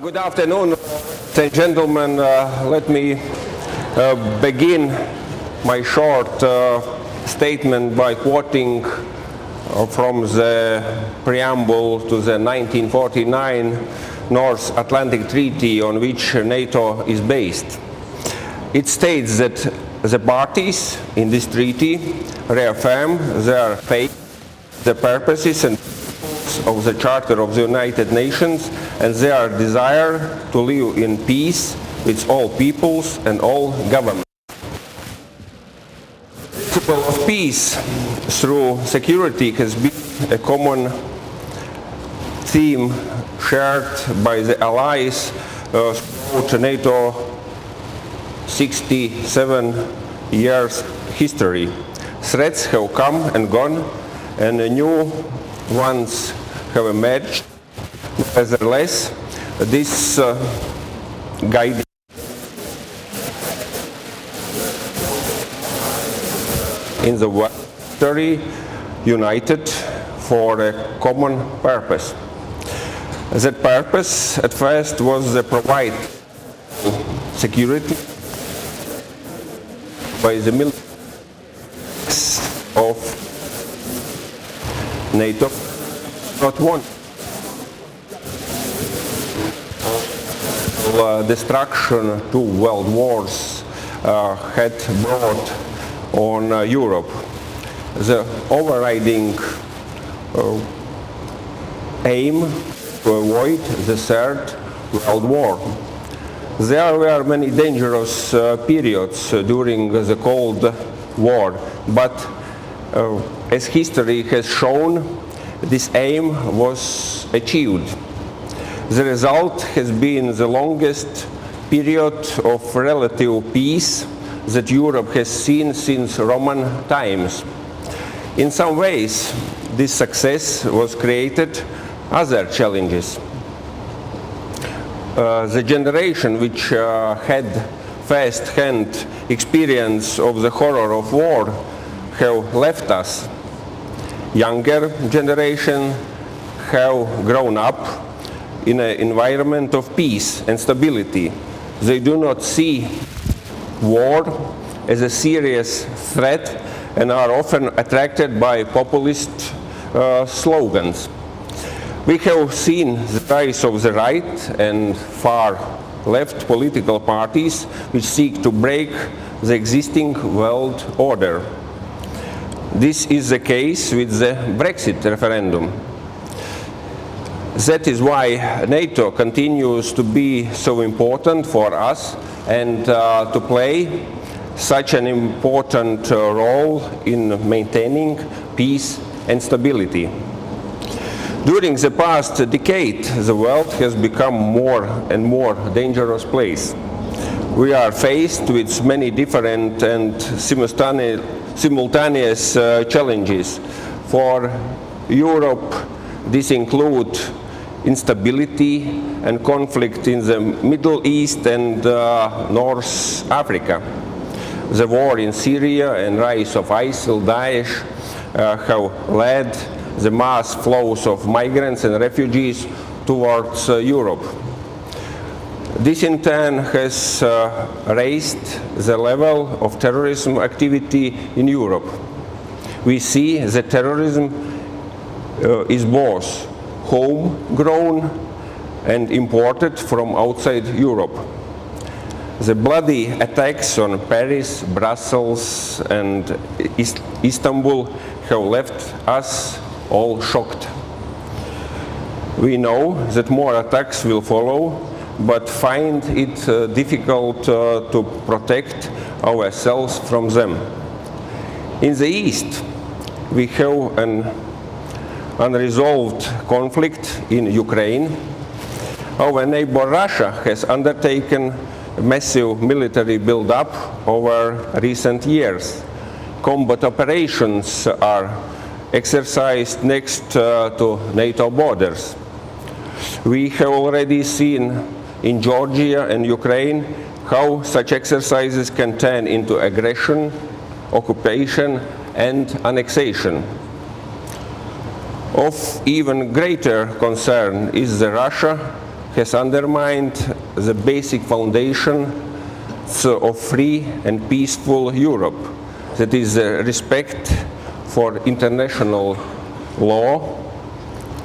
Good afternoon, ladies and gentlemen. Let me begin my short statement by quoting from the preamble to the 1949 North Atlantic Treaty on which NATO is based. It states that the parties in this treaty reaffirm their faith, the purposes and of the Charter of the United Nations and their desire to live in peace with all peoples and all governments. The principle of peace through security has been a common theme shared by the allies throughout NATO 67 years history. Threats have come and gone, and new ones have emerged. Nevertheless, this guiding in the world history united for a common purpose. That purpose at first was to provide security by the military of NATO not one destruction two world wars had brought on Europe. The overriding aim to avoid the Third World War. There were many dangerous periods during the Cold War, but as history has shown, this aim was achieved. The result has been the longest period of relative peace that Europe has seen since Roman times. In some ways, this success was created other challenges. The generation which had first-hand experience of the horror of war have left us. Younger generation have grown up in an environment of peace and stability. They do not see war as a serious threat and are often attracted by populist slogans. We have seen the rise of the right and far left political parties which seek to break the existing world order. This is the case with the Brexit referendum. That is why NATO continues to be so important for us and to play such an important role in maintaining peace and stability. During the past decade, the world has become more and more dangerous place. We are faced with many different and simultaneous challenges. For Europe, this includes instability and conflict in the Middle East and North Africa. The war in Syria and rise of ISIL, Daesh have led the mass flows of migrants and refugees towards Europe. This in turn has raised the level of terrorism activity in Europe. We see that terrorism is both homegrown and imported from outside Europe. The bloody attacks on Paris, Brussels and Istanbul have left us all shocked. We know that more attacks will follow, but find it difficult to protect ourselves from them. In the East, we have an unresolved conflict in Ukraine. Our neighbor Russia has undertaken a massive military build-up over recent years. Combat operations are exercised next to NATO borders. We have already seen in Georgia and Ukraine how such exercises can turn into aggression, occupation and annexation. Of even greater concern is that Russia has undermined the basic foundation of free and peaceful Europe, that is respect for international law,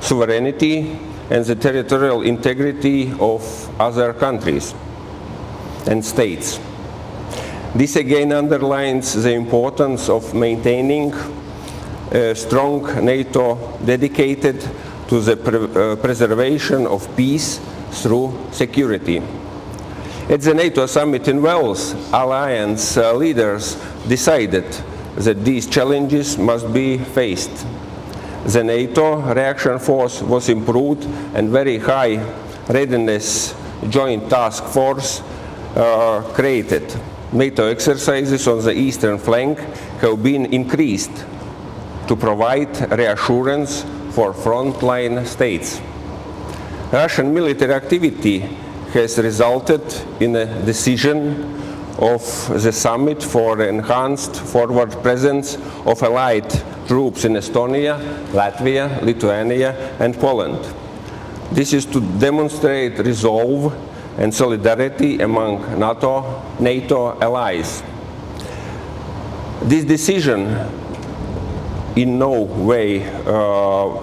sovereignty, and the territorial integrity of other countries and states. This again underlines the importance of maintaining a strong NATO dedicated to the preservation of peace through security. At the NATO summit in Valsts, alliance leaders decided that these challenges must be faced. The NATO reaction force was improved and very high readiness joint task force created. NATO exercises on the eastern flank have been increased to provide reassurance for frontline states. Russian military activity has resulted in a decision of the summit for enhanced forward presence of allied troops in Estonia, Latvia, Lithuania, and Poland. This is to demonstrate resolve and solidarity among NATO allies. This decision in no way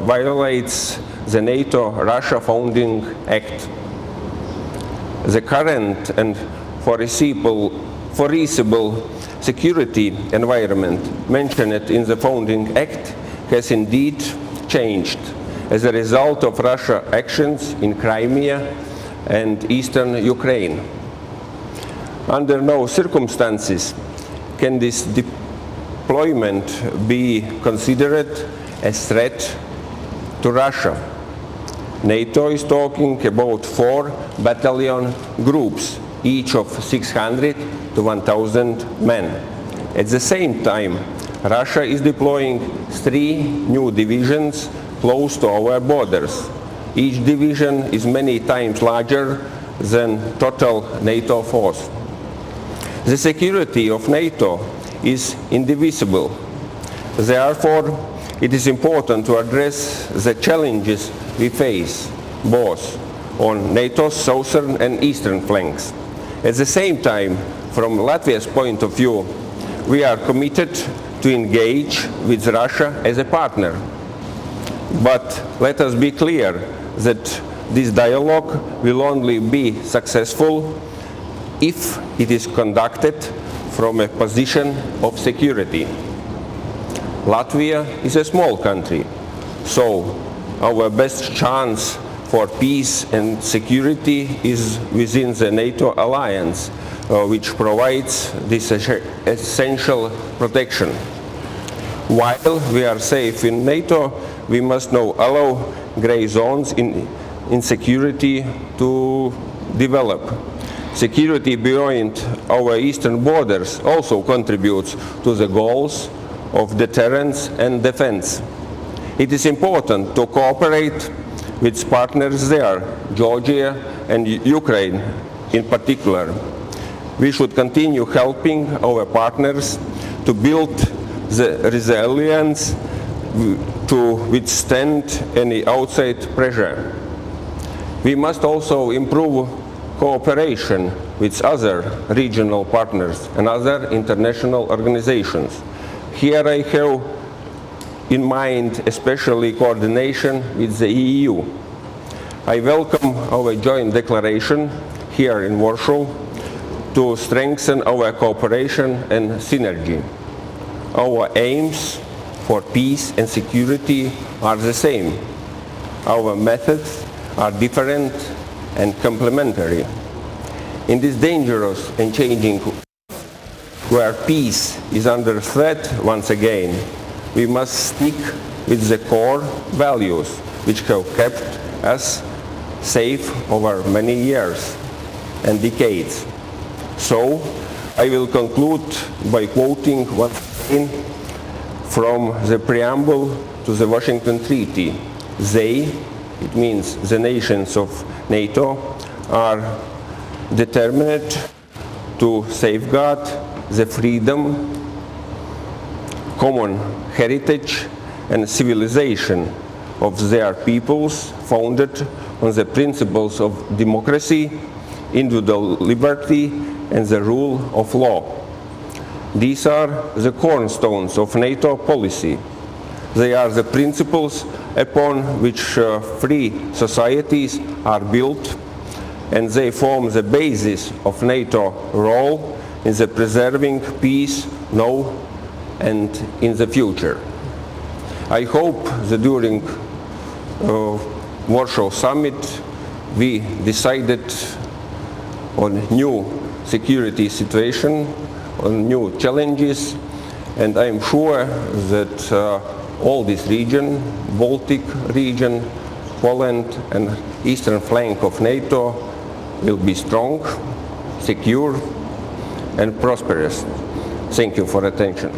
violates the NATO-Russia Founding Act. The current and foreseeable security environment mentioned in the Founding Act has indeed changed as a result of Russia's actions in Crimea and eastern Ukraine. Under no circumstances can this deployment be considered a threat to Russia. NATO is talking about 4 battalion groups, each of 600 to 1,000 men. At the same time, Russia is deploying 3 new divisions close to our borders. Each division is many times larger than total NATO force. The security of NATO is indivisible. Therefore, it is important to address the challenges we face, both on NATO's southern and eastern flanks. At the same time, from Latvia's point of view, we are committed to engage with Russia as a partner. But let us be clear that this dialogue will only be successful if it is conducted from a position of security. Latvia is a small country, so our best chance for peace and security is within the NATO alliance, which provides this essential protection. While we are safe in NATO, we must not allow gray zones in insecurity to develop. Security beyond our eastern borders also contributes to the goals of deterrence and defense. It is important to cooperate with partners there, Georgia and Ukraine in particular. We should continue helping our partners to build the resilience to withstand any outside pressure. We must also improve cooperation with other regional partners and other international organizations. Here I have in mind especially coordination with the EU. I welcome our joint declaration here in Warsaw to strengthen our cooperation and synergy. Our aims for peace and security are the same. Our methods are different and complementary. In this dangerous and changing world, where peace is under threat once again, we must stick with the core values which have kept us safe over many years and decades. So, I will conclude by quoting once again from the preamble to the Washington Treaty. They, it means the nations of NATO, are determined to safeguard the freedom, common heritage and civilization of their peoples founded on the principles of democracy, individual liberty, and the rule of law. These are the cornerstones of NATO policy. They are the principles upon which free societies are built, and they form the basis of NATO role in the preserving peace now and in the future. I hope that during Warsaw Summit we decided on new security situation, on new challenges, and I am sure that all this region, Baltic region, Poland and eastern flank of NATO will be strong, secure and prosperous. Thank you for attention.